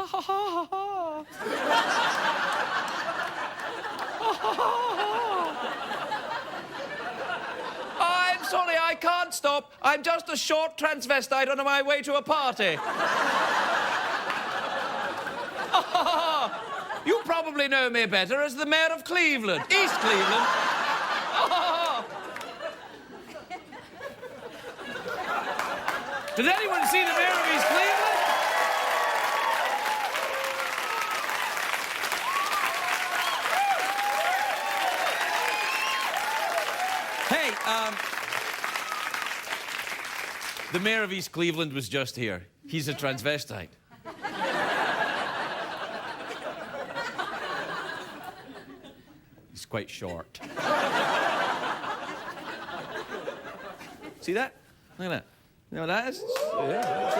ha, ha, ha. I'm sorry, I can't stop. I'm just a short transvestite on my way to a party. You probably know me better as the mayor of Cleveland, East Cleveland. Did anyone see the mayor of East Cleveland? Hey, the mayor of East Cleveland was just here. He's a transvestite. He's quite short. See that? Look at that. You know what that is? Yeah, that's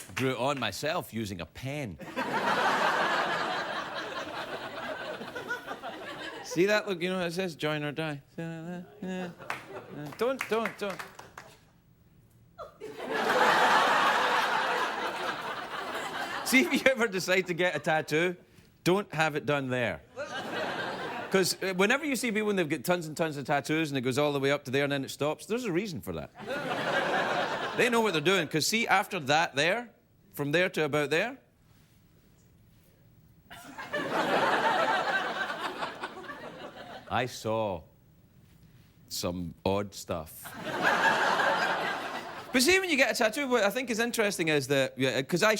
it. Drew it on myself using a pen. See that? Look, you know what it says? Join or die. Don't. See, if you ever decide to get a tattoo, don't have it done there. Because whenever you see people when they've got tons and tons of tattoos and it goes all the way up to there and then it stops, there's a reason for that. They know what they're doing. Because see, after that there, from there to about there, I saw some odd stuff. But see, when you get a tattoo, what I think is interesting is that, because I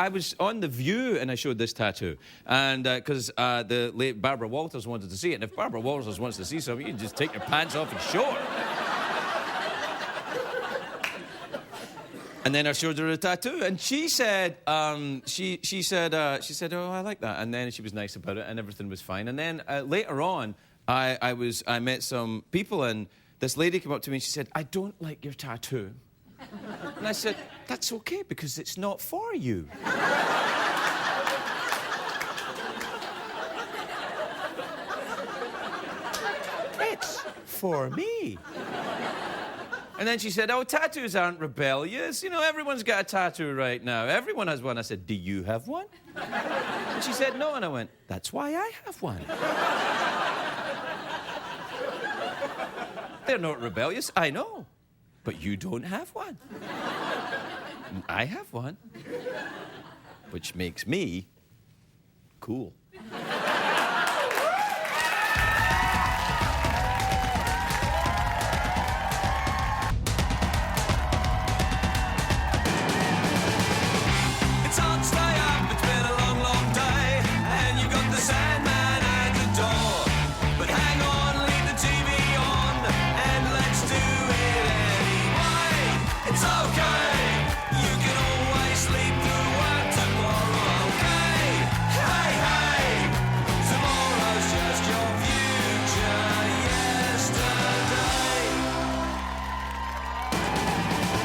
was on The View and I showed this tattoo. And because the late Barbara Walters wanted to see it. And if Barbara Walters wants to see something, you can just take your pants off and show her. And then I showed her a tattoo, and she said, she said, oh, I like that. And then she was nice about it, and everything was fine. And then later on, I met some people, and this lady came up to me and she said, I don't like your tattoo. And I said, that's okay, because it's not for you. It's for me. And then she said, oh, tattoos aren't rebellious. You know, everyone's got a tattoo right now. Everyone has one. I said, do you have one? And she said, no. And I went, that's why I have one. They're not rebellious, I know. But you don't have one. I have one. Which makes me cool.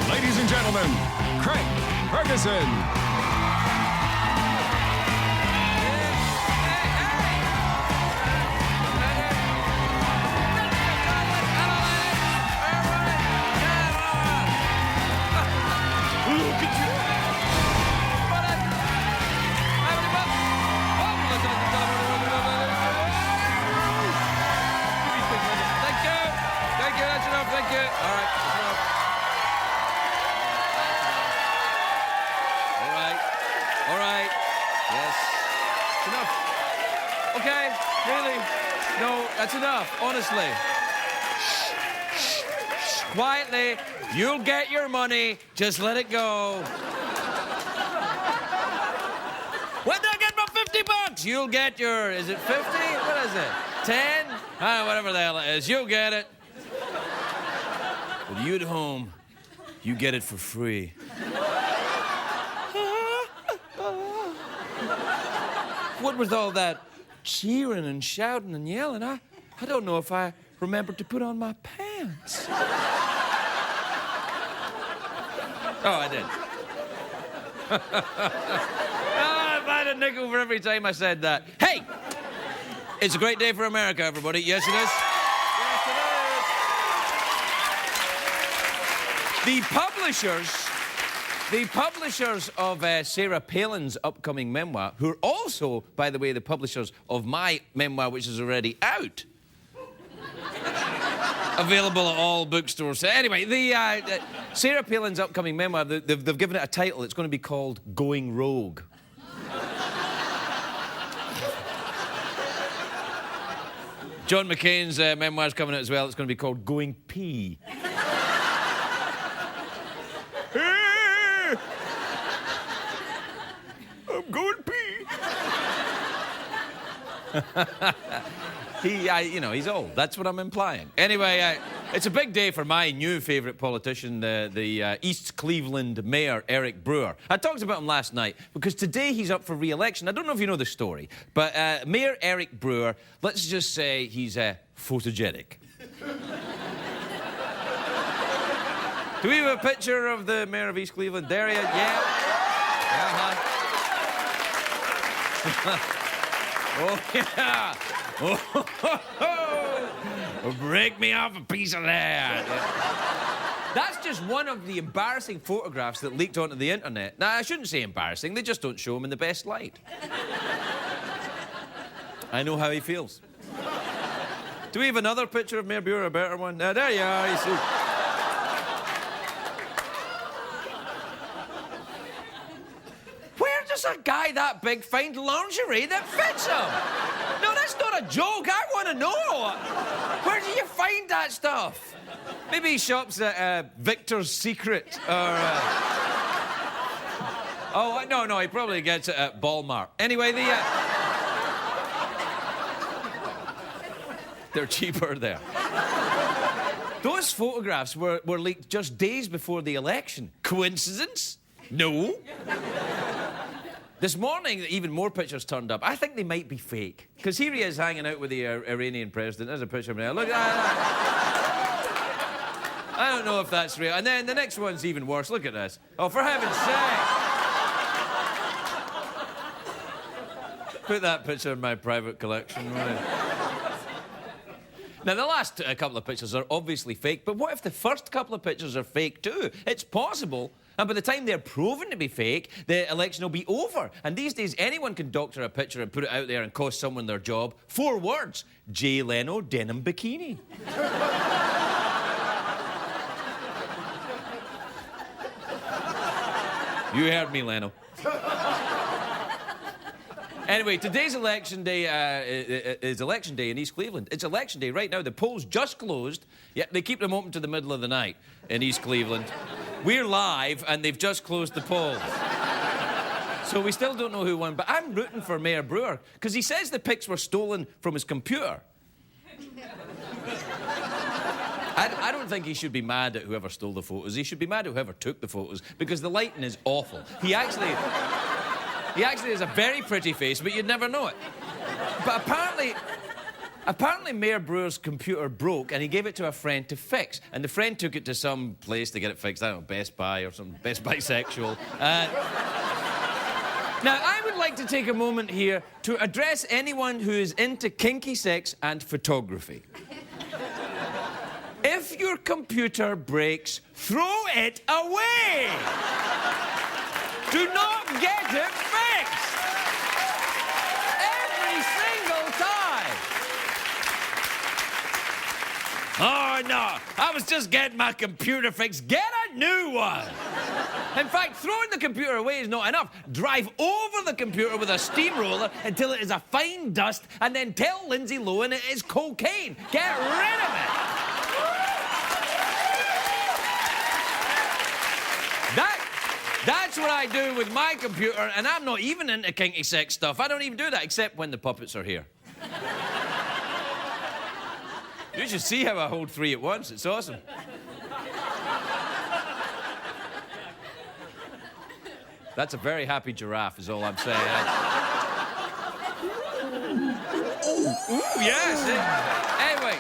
Ladies and gentlemen, Craig Ferguson. Thank you. All right. All right. Yes. It's enough. Okay. Really? No, that's enough. Honestly. Shh. Quietly. You'll get your money. Just let it go. When do I get my $50? You'll get your... Is it 50? What is it? 10? Whatever the hell it is. You'll get it. But you at home, you get it for free. What was all that cheering and shouting and yelling? I don't know if I remembered to put on my pants. Oh, I did. If I had a nickel for every time I said that. Hey! It's a great day for America, everybody. Yes, it is. The publishers The publishers of Sarah Palin's upcoming memoir, who are also, by the way, the publishers of my memoir, which is already out. Available at all bookstores. Anyway, Sarah Palin's upcoming memoir, they've given it a title. It's going to be called Going Rogue. John McCain's memoir's coming out as well. It's going to be called Going Pee. I'm going pee. He's old. That's what I'm implying. Anyway, it's a big day for my new favourite politician, the East Cleveland Mayor, Eric Brewer. I talked about him last night because today he's up for re-election. I don't know if you know the story, but Mayor Eric Brewer, let's just say he's photogenic. Do we have a picture of the Mayor of East Cleveland? There he is, yeah. Oh, yeah. Oh, break me off a piece of that. That's just one of the embarrassing photographs that leaked onto the internet. Now, I shouldn't say embarrassing. They just don't show him in the best light. I know how he feels. Do we have another picture of Mayor Brewer, a better one? Now, there you are, you see. Does a guy that big find lingerie that fits him? No, that's not a joke. I want to know. Where do you find that stuff? Maybe he shops at Victor's Secret or... Oh, no, he probably gets it at Walmart. Anyway, they're cheaper there. Those photographs were leaked just days before the election. Coincidence? No. This morning, even more pictures turned up. I think they might be fake. Because here he is hanging out with the Iranian president. There's a picture of him there. Look, I don't know if that's real. And then the next one's even worse. Look at this. Oh, for heaven's sake. Put that picture in my private collection. Right? Now, the last couple of pictures are obviously fake, but what if the first couple of pictures are fake too? It's possible. And by the time they're proven to be fake, the election will be over. And these days, anyone can doctor a picture and put it out there and cost someone their job. 4 words. Jay Leno, denim bikini. You heard me, Leno. Anyway, today's election day is election day in East Cleveland. It's election day right now. The polls just closed. Yeah, they keep them open to the middle of the night in East Cleveland. We're live, and they've just closed the polls. So we still don't know who won, but I'm rooting for Mayor Brewer, because he says the pics were stolen from his computer. I don't think he should be mad at whoever stole the photos. He should be mad at whoever took the photos, because the lighting is awful. He actually has a very pretty face, but you'd never know it. But apparently Mayor Brewer's computer broke, and he gave it to a friend to fix. And the friend took it to some place to get it fixed. I don't know, Best Buy or something, Best Buy Sexual. Now, I would like to take a moment here to address anyone who is into kinky sex and photography. If your computer breaks, throw it away! Do not get it fixed! Every single time! Oh, no, I was just getting my computer fixed. Get a new one! In fact, throwing the computer away is not enough. Drive over the computer with a steamroller until it is a fine dust, and then tell Lindsay Lohan it is cocaine. Get rid of it! That's what I do with my computer, and I'm not even into kinky sex stuff. I don't even do that, except when the puppets are here. You should see how I hold 3 at once. It's awesome. That's a very happy giraffe, is all I'm saying. Ooh, yes. Anyway,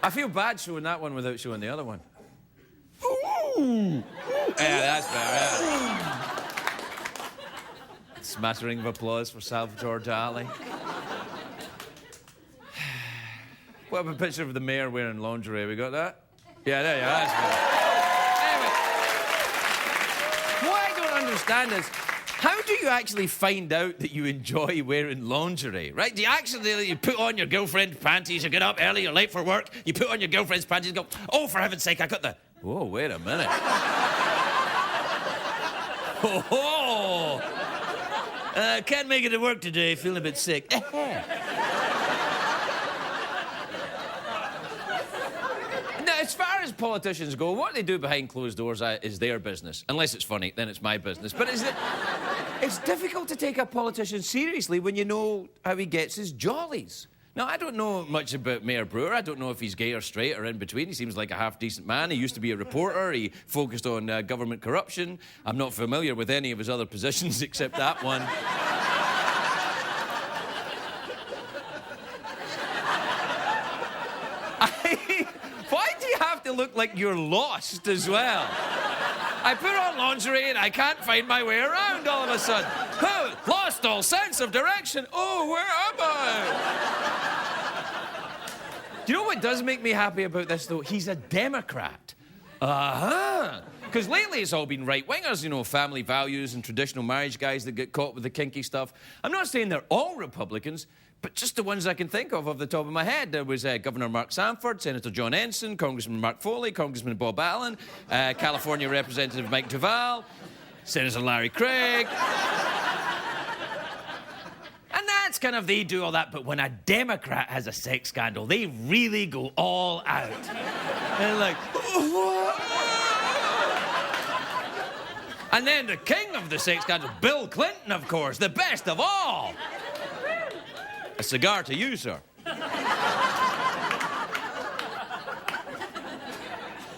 I feel bad showing that one without showing the other one. Ooh. Yeah, that's better. Yeah. Smattering of applause for Salvatore Dali. What about a picture of the mayor wearing lingerie? We got that? Yeah, there you are. That's better. understand is, how do you actually find out that you enjoy wearing lingerie, right? Do you actually, you put on your girlfriend's panties, you get up early, you're late for work, you put on your girlfriend's panties and go, oh, for heaven's sake, I got the... Oh, wait a minute. Oh, can't make it to work today, feeling a bit sick. Now, as far as politicians go, what they do behind closed doors is their business. Unless it's funny, then it's my business. But it's difficult to take a politician seriously when you know how he gets his jollies. Now, I don't know much about Mayor Brewer. I don't know if he's gay or straight or in between. He seems like a half-decent man. He used to be a reporter. He focused on government corruption. I'm not familiar with any of his other positions except that one. Why do you have to look like you're lost as well? I put on lingerie and I can't find my way around all of a sudden. Oh, lost all sense of direction. Oh, where am I? Do you know what does make me happy about this, though? He's a Democrat. Uh-huh. Because lately it's all been right-wingers, you know, family values and traditional marriage guys that get caught with the kinky stuff. I'm not saying they're all Republicans, but just the ones I can think of off the top of my head. There was Governor Mark Sanford, Senator John Ensign, Congressman Mark Foley, Congressman Bob Allen, California Representative Mike Duval, Senator Larry Craig. And that's kind of, they do all that, but when a Democrat has a sex scandal, they really go all out. And like, what? And then the king of the sex scandal, Bill Clinton, of course, the best of all. A cigar to you, sir.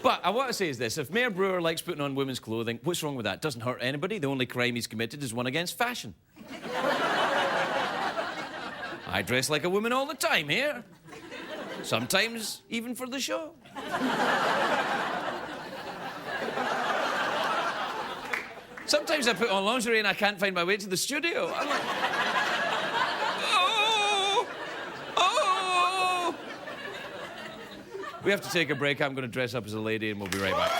But I want to say is this, if Mayor Brewer likes putting on women's clothing, what's wrong with that? Doesn't hurt anybody. The only crime he's committed is one against fashion. I dress like a woman all the time here. Sometimes even for the show. Sometimes I put on lingerie and I can't find my way to the studio. I'm like... We have to take a break. I'm going to dress up as a lady and we'll be right back.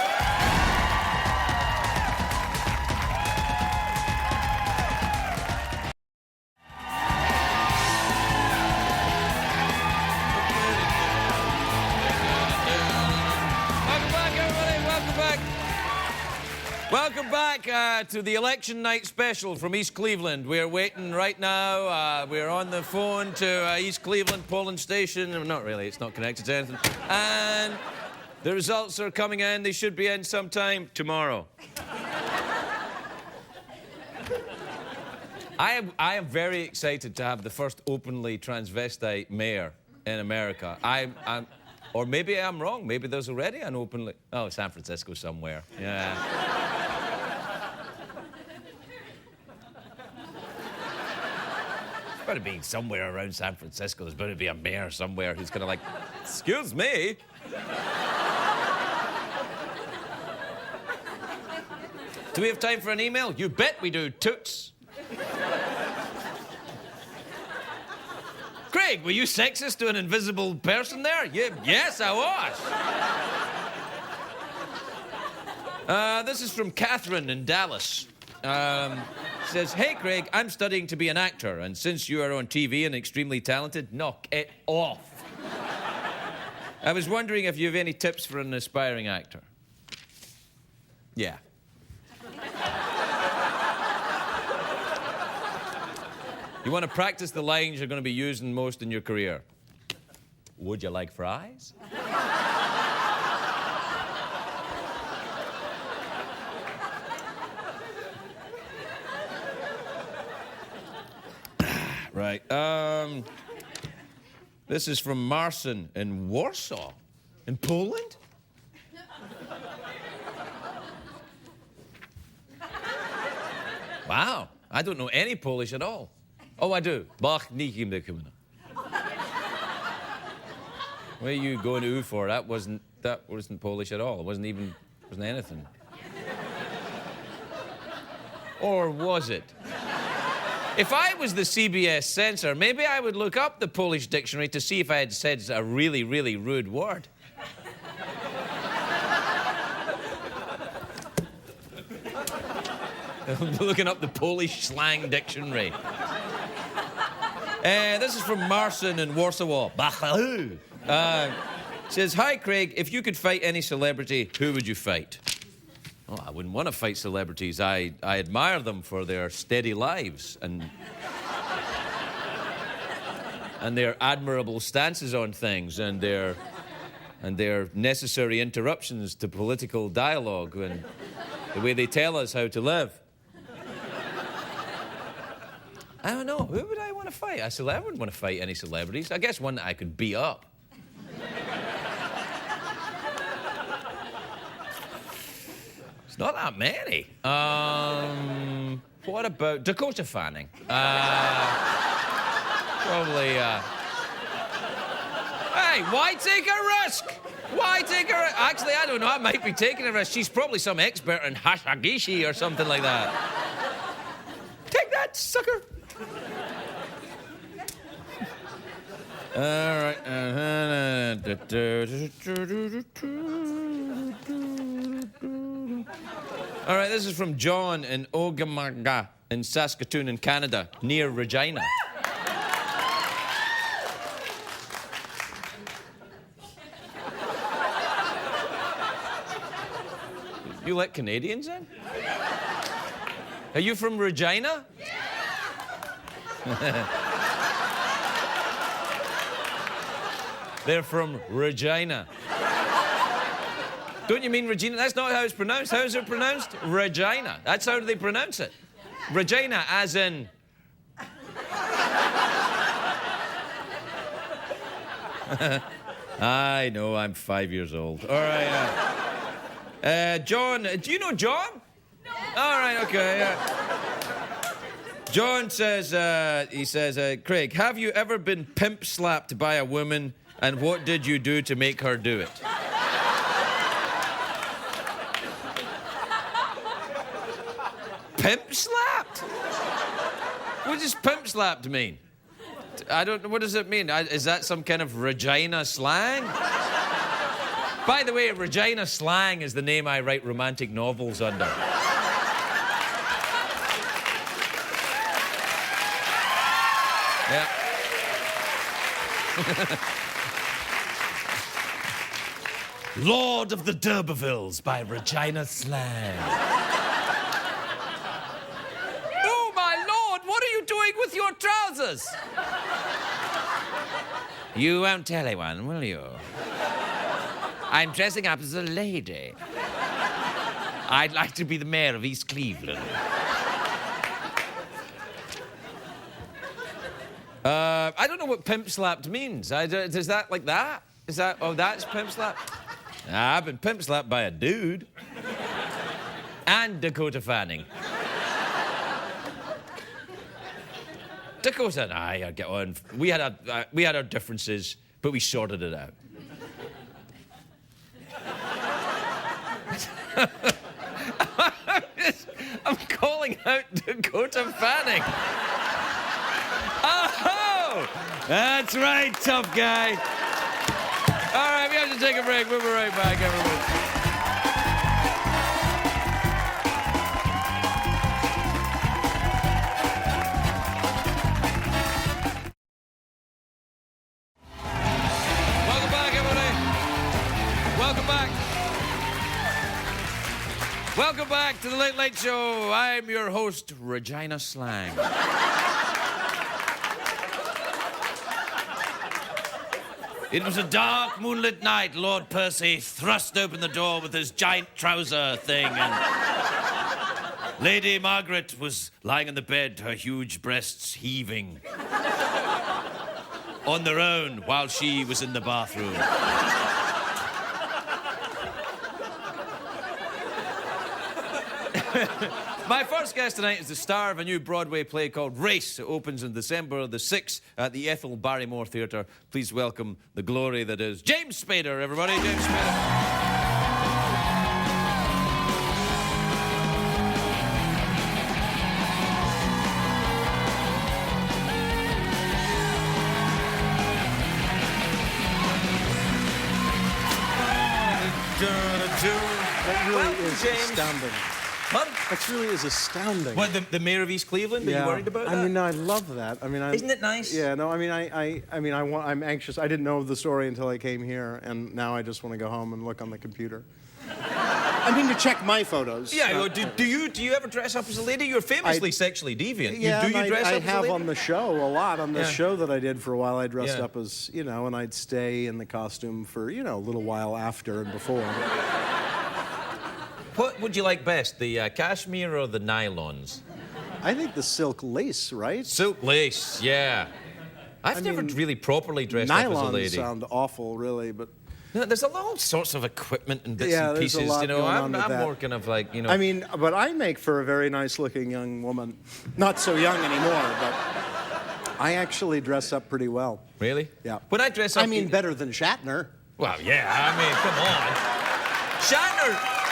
Welcome back, everybody. Welcome back. Welcome back to the election night special from East Cleveland. We're waiting right now. We're on the phone to East Cleveland polling station. Not really, it's not connected to anything. And the results are coming in. They should be in sometime tomorrow. I am very excited to have the first openly transvestite mayor in America. Or maybe I'm wrong. Maybe there's already an openly... Oh, San Francisco somewhere. Yeah. It's got to be somewhere around San Francisco. There's bound to be a mayor somewhere who's kind of like, excuse me. Do we have time for an email? You bet we do, toots. Craig, were you sexist to an invisible person there? Yes, I was. This is from Catherine in Dallas. Says, hey, Craig, I'm studying to be an actor, and since you are on TV and extremely talented, knock it off. I was wondering if you have any tips for an aspiring actor. Yeah. You want to practice the lines you're going to be using most in your career. Would you like fries? Right. This is from Marcin in Warsaw, in Poland. Wow. I don't know any Polish at all. Oh, I do. Bach nikim de kumna. What are you going to for? That wasn't Polish at all. It wasn't anything. Or was it? If I was the CBS censor, maybe I would look up the Polish dictionary to see if I had said a really, really rude word. looking up the Polish slang dictionary. This is from Marcin in Warsaw. Says, hi, Craig. If you could fight any celebrity, who would you fight? Oh, I wouldn't want to fight celebrities. I admire them for their steady lives and their admirable stances on things and their necessary interruptions to political dialogue and the way they tell us how to live. I don't know. Who would I want to fight? I wouldn't want to fight any celebrities. I guess one that I could beat up. It's not that many. What about Dakota Fanning? Probably, Hey, why take a risk? Why take a risk? Actually, I don't know. I might be taking a risk. She's probably some expert in hashagishi or something like that. Take that, sucker. All right. All right, this is from John in Ogamaga in Saskatoon in Canada, near Regina. You let Canadians in? Are you from Regina? They're from Regina. Don't you mean Regina? That's not how it's pronounced. How is it pronounced? Regina. That's how they pronounce it. Regina, as in... I know, I'm 5 years old. All right. John, do you know John? No. All right, okay, yeah. John says, Craig, have you ever been pimp slapped by a woman, and what did you do to make her do it? Pimp slapped? What does pimp slapped mean? I don't know. What does it mean? Is that some kind of Regina slang? By the way, Regina slang is the name I write romantic novels under. Yeah. Lord of the D'Urbervilles by Regina Slang. Oh, my lord, what are you doing with your trousers? You won't tell anyone, will you? I'm dressing up as a lady. I'd like to be the mayor of East Cleveland. I don't know what pimp slapped means. Is that like that? Is that... Oh, that's pimp slap? I've been pimp slapped by a dude. And Dakota Fanning. Dakota and I get on. We had our differences, but we sorted it out. I'm calling out Dakota Fanning. Oh, that's right, tough guy. All right, we have to take a break. We'll be right back, everyone. Welcome back, everybody. Welcome back. Welcome back to the Late Late Show. I'm your host, Regina Slang. It was a dark, moonlit night. Lord Percy thrust open the door with his giant trouser thing, and Lady Margaret was lying on the bed, her huge breasts heaving on their own while she was in the bathroom. My first guest tonight is the star of a new Broadway play called Race. It opens on December the 6th at the Ethel Barrymore Theatre. Please welcome the glory that is James Spader, everybody. James Spader. That really is James. astounding. month. That really is astounding. What, the mayor of East Cleveland? Are you worried about that? I mean, I love that. I mean, Isn't it nice? Yeah, no, I mean, I'm anxious. I didn't know the story until I came here, and now I just want to go home and look on the computer. I mean, to check my photos. Yeah, well, do you ever dress up as a lady? You're famously sexually deviant. Yeah, do you dress up as a lady? I have on the show a lot. On the show that I did for a while, I dressed Yeah. up as, you know, and I'd stay in the costume for, you know, a little while after and before. What would you like best, the cashmere or the nylons? I think the silk lace, right? Silk lace, yeah. I've never really properly dressed up as a lady. Nylons sound awful, really, but... No, there's all sorts of equipment and bits Yeah, and there's a pieces, lot you know. going I'm on with that. more kind of like, you know. I mean, but I make for a very nice-looking young woman. Not so young anymore, but I actually dress up pretty well. Really? Yeah. When I dress up... I mean, better than Shatner. Well, yeah, I mean, come on.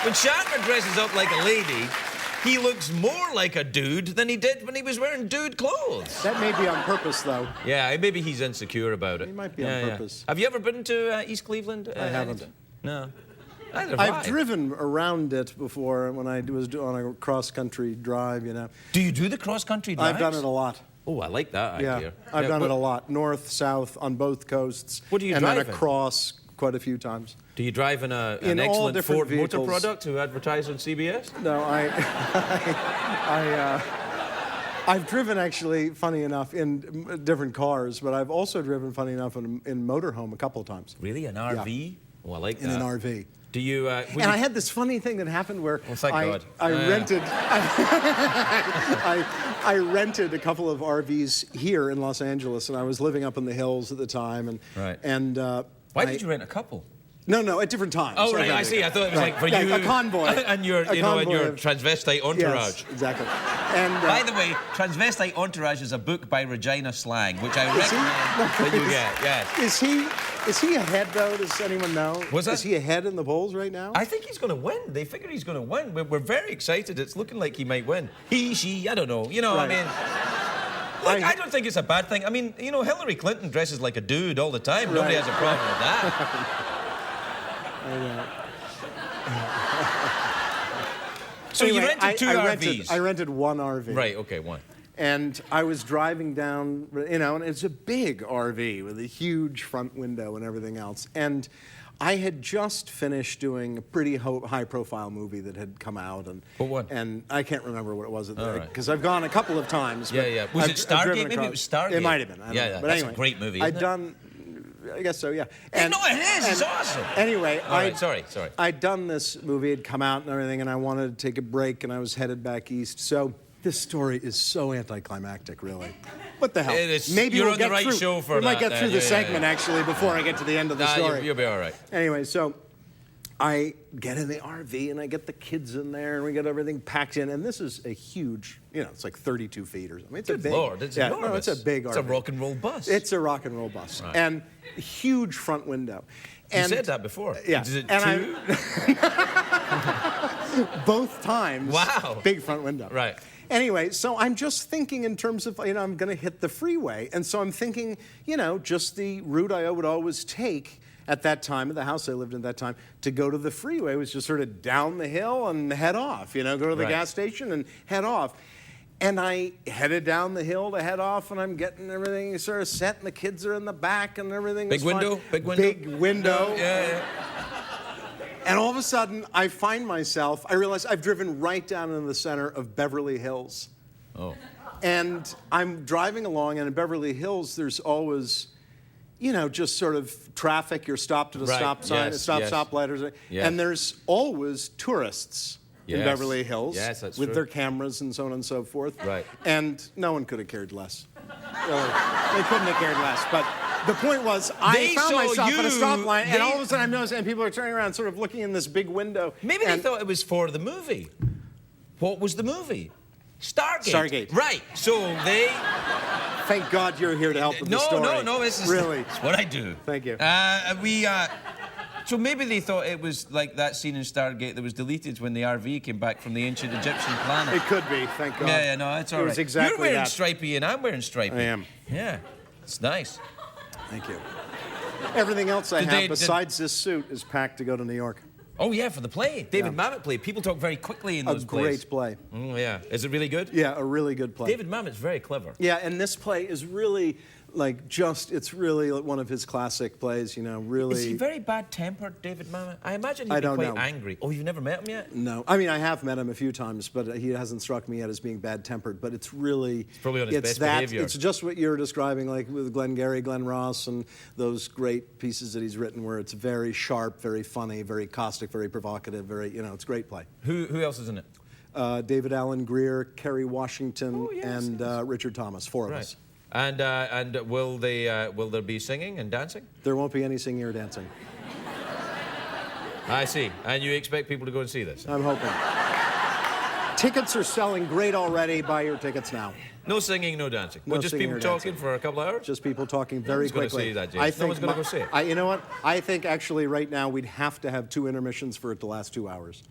When Shatner dresses up like a lady, he looks more like a dude than he did when he was wearing dude clothes. That may be on purpose, though. Yeah, maybe he's insecure about it. He might be on purpose. Have you ever been to East Cleveland? I haven't. Anytime? No. Neither have I've I. driven around it before when I was on a cross-country drive, you know. Do you do the cross-country drives? I've done it a lot. Oh, I like that Yeah, idea. I've done it a lot. North, south, on both coasts. What do you and drive then in? across quite a few times. Do you drive in an In all excellent different Ford motor vehicles. product who advertise on CBS? No, I've driven, actually, funny enough, in different cars, but I've also driven, funny enough, in motorhome a couple of times. Really? An RV? Yeah. Oh, I like that. In an RV. Do you... And I had this funny thing that happened where thank God. I rented I rented a couple of RVs here in Los Angeles, and I was living up in the hills at the time. And, Right. And Why did you rent a couple? No, at different times. Oh, right, I see. I thought it was like for you... a convoy. And your, A you know, and convoy your of- transvestite entourage. Yes, exactly. And, By the way, Transvestite Entourage is a book by Regina Slang, which I Is he? recommend that you get, yes. Is he ahead, though? Does anyone know? What's that? Is he ahead in the polls right now? I think he's going to win. They figure he's going to win. We're very excited. It's looking like he might win. He, she, I don't know. You know, Right. I mean... Look, I don't think it's a bad thing. I mean, you know, Hillary Clinton dresses like a dude all the time. Right. Nobody has a problem with that. I know. So Anyway, you rented two RVs? I rented one RV. Right, okay, one. And I was driving down, you know, and it's a big RV with a huge front window and everything else. And I had just finished doing a pretty high-profile movie that had come out. And, What one? And I can't remember what it was All right. because I've gone a couple of times. Yeah, but yeah. Was it I've driven Stargate? Maybe it was across- Stargate. It might have been. I don't Yeah, know. yeah, But that's a anyway, great movie, I'd isn't it? done, I guess so, yeah. No, it is. It's awesome. Anyway, All right, sorry. I'd done this movie, had come out and everything, and I wanted to take a break, and I was headed back east. So this story is so anticlimactic, really. What the hell? It is. Maybe You're we'll on the get right through. show for we might that get through then. the Yeah, segment, yeah. actually, before I get to the end of the story. You'll be all right. Anyway, so I get in the RV, and I get the kids in there, and we get everything packed in. And this is a huge, you know, it's like 32 feet or something. It's Good a big, Lord, it's enormous. No, it's a big RV. It's a rock and roll bus. It's a rock and roll bus. Right. And a huge front window. You And said that before. Yeah. Is it And two? both times. Wow. Big front window. Right. Anyway, so I'm just thinking in terms of, you know, I'm going to hit the freeway. And so I'm thinking, you know, just the route I would always take at that time, at the house I lived in at that time, to go to the freeway was just sort of down the hill and head off, you know, go to the Right. gas station and head off. And I headed down the hill to head off, and I'm getting everything sort of set, and the kids are in the back, and everything Big is fine. window? Big window? Big window. Yeah. And all of a sudden, I find myself, I realize I've driven right down into the center of Beverly Hills. Oh. And I'm driving along, and in Beverly Hills, there's always, you know, just sort of traffic. You're stopped at a Right. stop sign, Yes, a yes. stoplight, or something. Yes. And there's always tourists in Yes. Beverly Hills Yes, that's with true. their cameras and so on and so forth. Right. And no one could have cared less. Really. They couldn't have cared less. But the point was, I They found saw myself at a you- stoplight, and they- all of a sudden I'm noticing, and people are turning around, sort of looking in this big window. Maybe they and- thought it was for the movie. What was the movie? Stargate. Stargate. Right. So they... Thank God you're here to help with the story. No. This is really. It's what I do. Thank you. So maybe they thought it was like that scene in Stargate that was deleted when the RV came back from the ancient Egyptian planet. It could be. Thank God. Yeah, no, it's all It right. was exactly You're wearing that. stripy and I'm wearing stripy. I am. Yeah, it's nice. Thank you. Everything else I Did have they- besides this suit is packed to go to New York. Oh, yeah, for the play. David Mamet play. People talk very quickly in those plays. A great play. Oh, yeah. Is it really good? Yeah, a really good play. David Mamet's very clever. Yeah, and this play is really, it's really one of his classic plays, really. Is he very bad-tempered, David Mamet? I imagine he'd be quite angry. Oh, you've never met him yet? No. I mean, I have met him a few times, but he hasn't struck me yet as being bad-tempered. But it's really... It's probably on his best behavior. It's just what you're describing, like with Glengarry Glen Ross and those great pieces that he's written where it's very sharp, very funny, very caustic, very provocative, it's a great play. Who else is in it? David Allen Greer, Kerry Washington, and Richard Thomas, four of us. And will there be singing and dancing? There won't be any singing or dancing. I see. And you expect people to go and see this? I'm hoping. Tickets are selling great already. Buy your tickets now. No singing, no dancing. No Well, just singing people or talking dancing. for a couple of hours? Just people talking very quickly. No one's going to see that, James. No one's going to go see it. You know what? I think actually right now we'd have to have 2 intermissions for it to last 2 hours.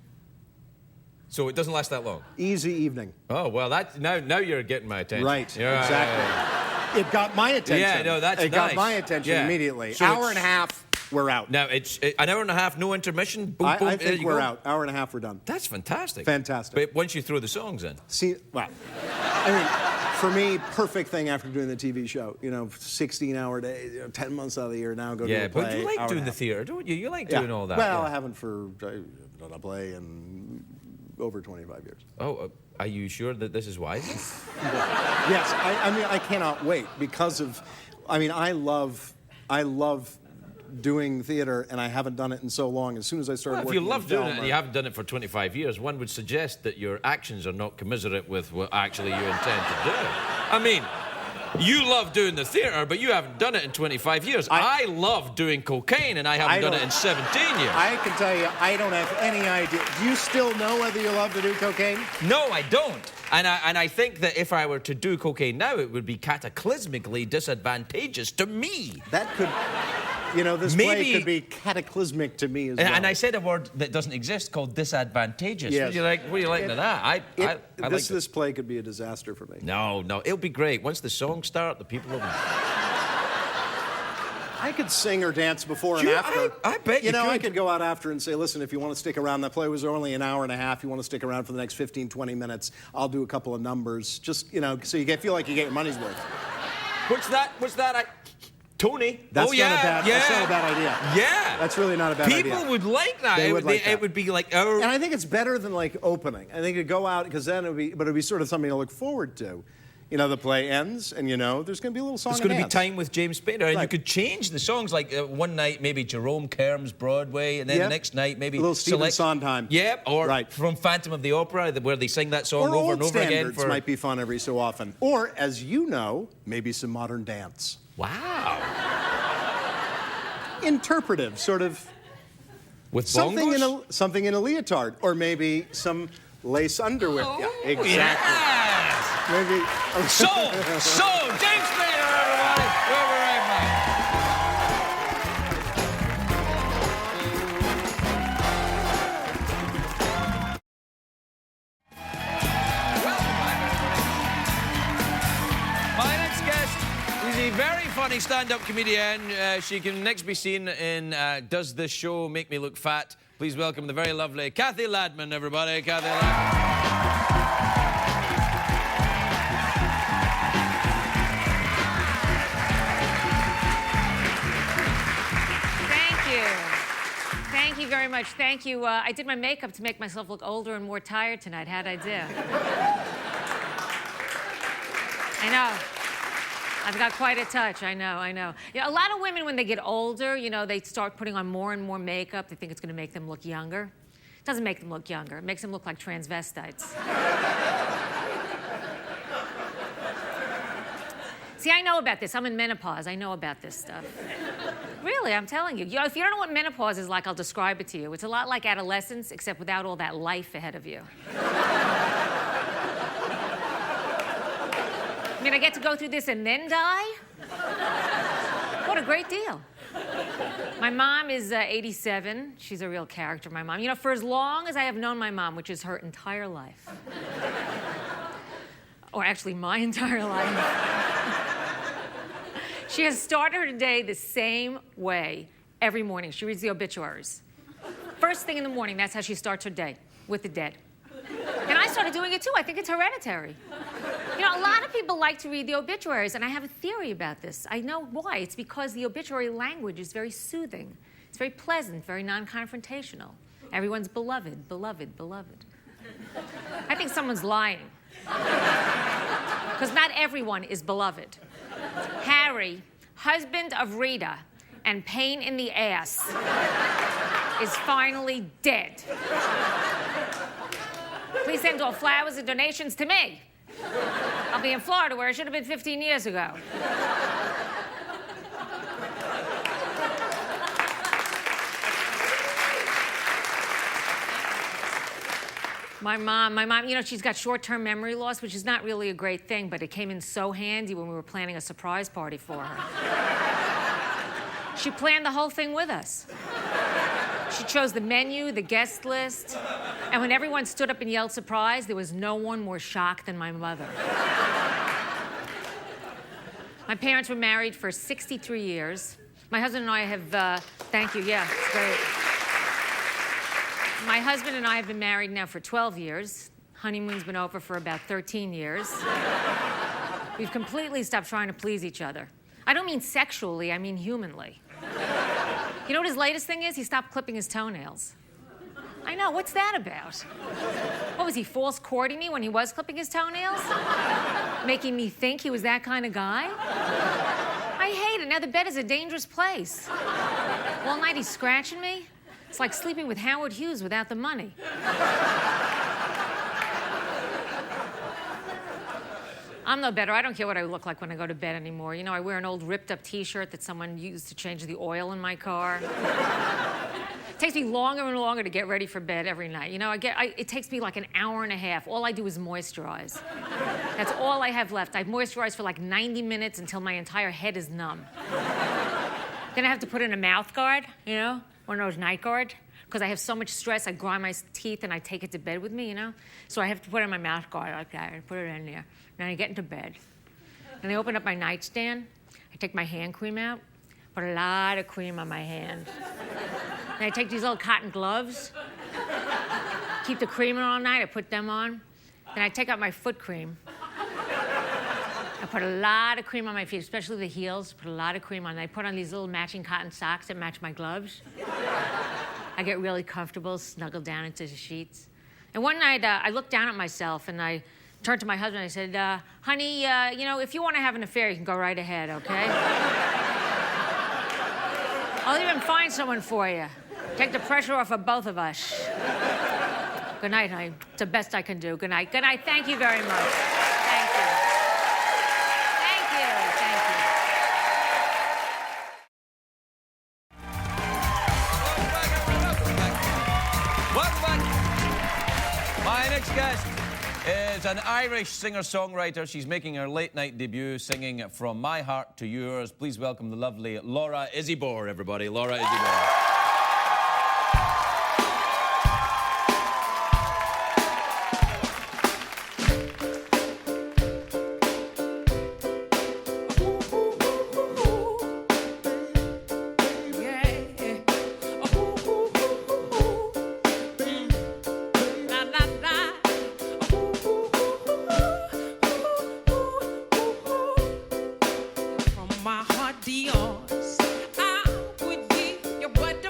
So it doesn't last that long? Easy evening. Oh, well, now you're getting my attention. Right, exactly. It got my attention. Yeah, no, that's It nice. got my attention immediately. So hour and a half, we're out. Now, it's an hour and a half, no intermission? Boom, boom, I there think you we're go. out. Hour and a half, we're done. That's fantastic. Fantastic. But once you throw the songs in. See, well, I mean, for me, perfect thing after doing the TV show. 16-hour days, 10 months out of the year now, go to a play. But you like doing the theatre, don't you? You like doing all that. Well, I haven't done a play in over 25 years. Oh, are you sure that this is wise? Yes, I mean, I cannot wait because of, I love doing theater, and I haven't done it in so long. As soon as I started Well, if working you love in doing film, it and you haven't done it for 25 years, one would suggest that your actions are not commiserate with what actually you intend to do. I mean, you love doing the theatre, but you haven't done it in 25 years. I love doing cocaine, and I haven't done it in 17 years. I can tell you, I don't have any idea. Do you still know whether you love to do cocaine? No, I don't. And I think that if I were to do cocaine now, it would be cataclysmically disadvantageous to me. That could... this play could be cataclysmic to me as well. And I said a word that doesn't exist called disadvantageous. Yes. What do you like to that? I like this play could be a disaster for me. No, it'll be great. Once the songs start, the people will... I could sing or dance before and after. I bet you could. I could go out after and say, listen, if you want to stick around, that play was only an hour and a half. You want to stick around for the next 15, 20 minutes, I'll do a couple of numbers. Just, so you feel like you get your money's worth. What's that? Tony. That's not a bad idea. Yeah. That's really not a bad idea. People would like that. They would like that. It would be like... And I think it's better than opening. I think it'd go out because then it'd be sort of something to look forward to. The play ends, and there's going to be a little song. There's going to be time with James Spader, and Right. you could change the songs. Like one night, maybe Jerome Kerm's Broadway, and then the next night, maybe a little Stephen Sondheim. Yeah, or from Phantom of the Opera, where they sing that song or over and over again. Standards might be fun every so often. Or, as you know, maybe some modern dance. Wow. Interpretive, sort of. With something in a leotard, or maybe some lace underwear. Oh, yeah, exactly. Yes. Maybe. So, James Spader, everybody. We'll be right back. My next guest is a very funny stand-up comedian. She can next be seen in Does This Show Make Me Look Fat? Please welcome the very lovely Cathy Ladman, everybody. Cathy Ladman. Thank you very much. Thank you. I did my makeup to make myself look older and more tired tonight. How'd I do? I know. I've got quite a touch. I know. A lot of women, when they get older, they start putting on more and more makeup. They think it's going to make them look younger. It doesn't make them look younger. It makes them look like transvestites. See, I know about this. I'm in menopause. I know about this stuff. Really, I'm telling you. If you don't know what menopause is like, I'll describe it to you. It's a lot like adolescence, except without all that life ahead of you. I mean, I get to go through this and then die? What a great deal. My mom is 87. She's a real character, my mom. For as long as I have known my mom, which is her entire life. Or actually, my entire life. She has started her day the same way every morning. She reads the obituaries. First thing in the morning, that's how she starts her day, with the dead. And I started doing it too. I think it's hereditary. You know, a lot of people like to read the obituaries, and I have a theory about this. I know why. It's because the obituary language is very soothing. It's very pleasant, very non-confrontational. Everyone's beloved, beloved, beloved. I think someone's lying. Because not everyone is beloved. Harry, husband of Rita, and pain in the ass, is finally dead. Please send all flowers and donations to me. I'll be in Florida, where I should have been 15 years ago. My mom, you know, she's got short-term memory loss, which is not really a great thing, but it came in so handy when we were planning a surprise party for her. She planned the whole thing with us. She chose the menu, the guest list, and when everyone stood up and yelled surprise, there was no one more shocked than my mother. My parents were married for 63 years. My husband and I have, thank you, yeah, it's great. My husband and I have been married now for 12 years. Honeymoon's been over for about 13 years. We've completely stopped trying to please each other. I don't mean sexually, I mean humanly. You know what his latest thing is? He stopped clipping his toenails. I know, what's that about? What, was he false courting me when he was clipping his toenails? Making me think he was that kind of guy? I hate it. Now the bed is a dangerous place. All night he's scratching me. It's like sleeping with Howard Hughes without the money. I'm no better. I don't care what I look like when I go to bed anymore. You know, I wear an old ripped-up T-shirt that someone used to change the oil in my car. It takes me longer and longer to get ready for bed every night. You know, it takes me like an hour and a half. All I do is moisturize. That's all I have left. I moisturize for like 90 minutes until my entire head is numb. Then I have to put in a mouth guard, you know? One of those night guards, because I have so much stress, I grind my teeth and I take it to bed with me, you know? So I have to put in my mouth guard like that, and put it in there. Then I get into bed. And I open up my nightstand, I take my hand cream out, put a lot of cream on my hand. And I take these little cotton gloves, keep the cream on all night, I put them on. Then I take out my foot cream. I put a lot of cream on my feet, especially the heels, put a lot of cream on. I put on these little matching cotton socks that match my gloves. I get really comfortable, snuggle down into the sheets. And one night, I looked down at myself, and I turned to my husband, and I said, honey, you know, if you want to have an affair, you can go right ahead, okay? I'll even find someone for you. Take the pressure off of both of us. Good night, honey. It's the best I can do. Good night. Good night. Thank you very much. Thank you. My next guest is an Irish singer-songwriter. She's making her late-night debut singing From My Heart to Yours. Please welcome the lovely Laura Izibor, everybody. Laura Izibor. My heart to yours, I would be your butt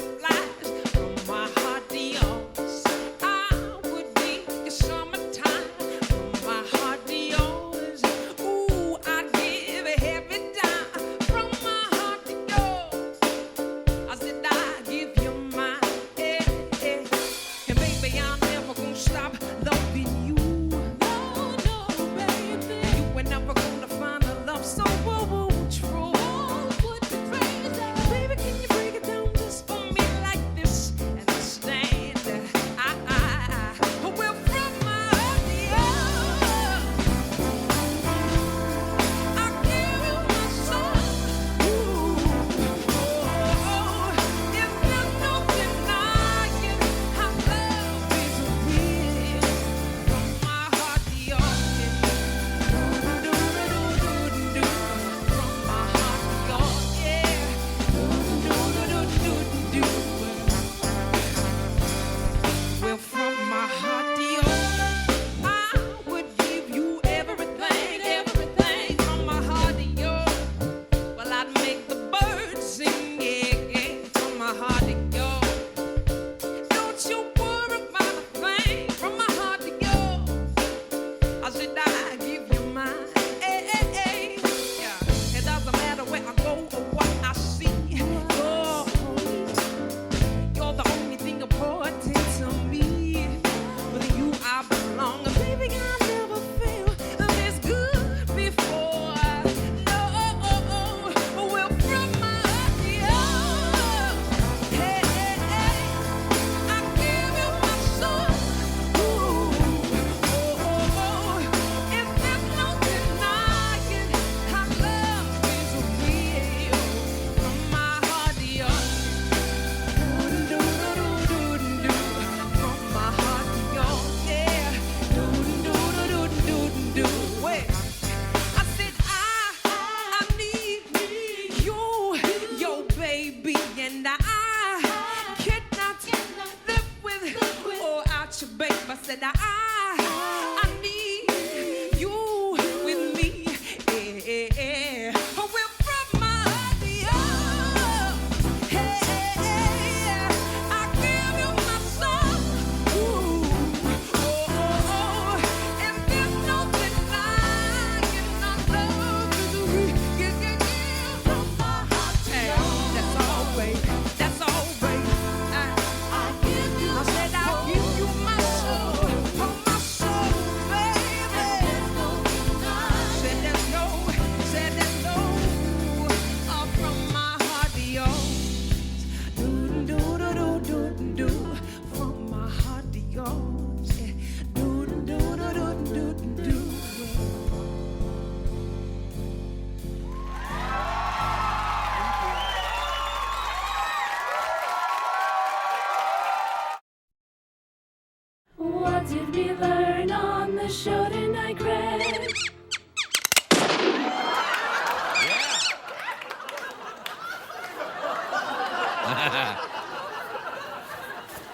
the show tonight, Craig.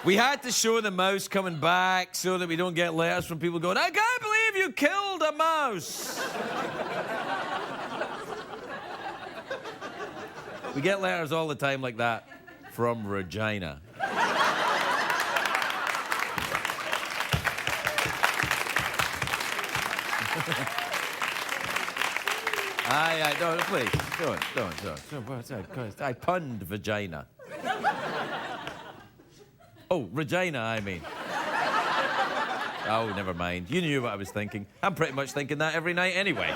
We had to show the mouse coming back so that we don't get letters from people going, I can't believe you killed a mouse. We get letters all the time like that from Regina. No, please, don't. I punned vagina. Oh, Regina, I mean. Oh, never mind. You knew what I was thinking. I'm pretty much thinking that every night anyway.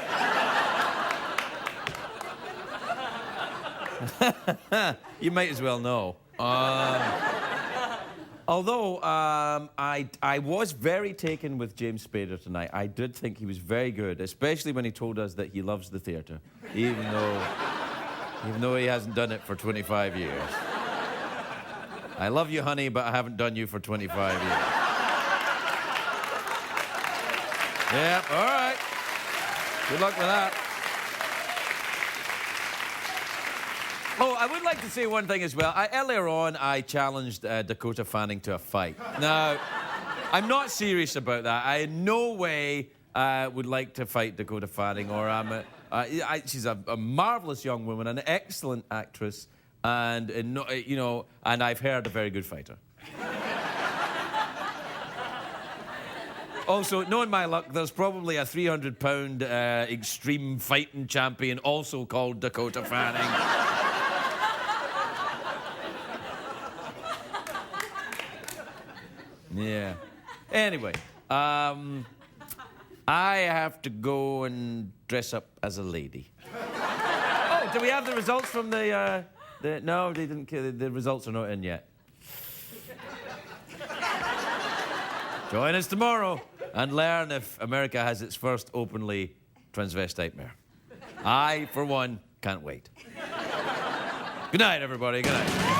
You might as well know. Although I was very taken with James Spader tonight. I did think he was very good, especially when he told us that he loves the theatre, even though he hasn't done it for 25 years. I love you, honey, but I haven't done you for 25 years. Yeah, all right. Good luck with that. Oh, I would like to say one thing as well. Earlier on, I challenged Dakota Fanning to a fight. Now, I'm not serious about that. I in no way would like to fight Dakota Fanning, or she's a marvelous young woman, an excellent actress, and and I've heard a very good fighter. Also, knowing my luck, there's probably a 300-pound extreme fighting champion also called Dakota Fanning. Yeah. Anyway, I have to go and dress up as a lady. Oh, do we have the results from the no, they didn't. The results are not in yet. Join us tomorrow and learn if America has its first openly transvestite mayor. I, for one, can't wait. Good night, everybody. Good night.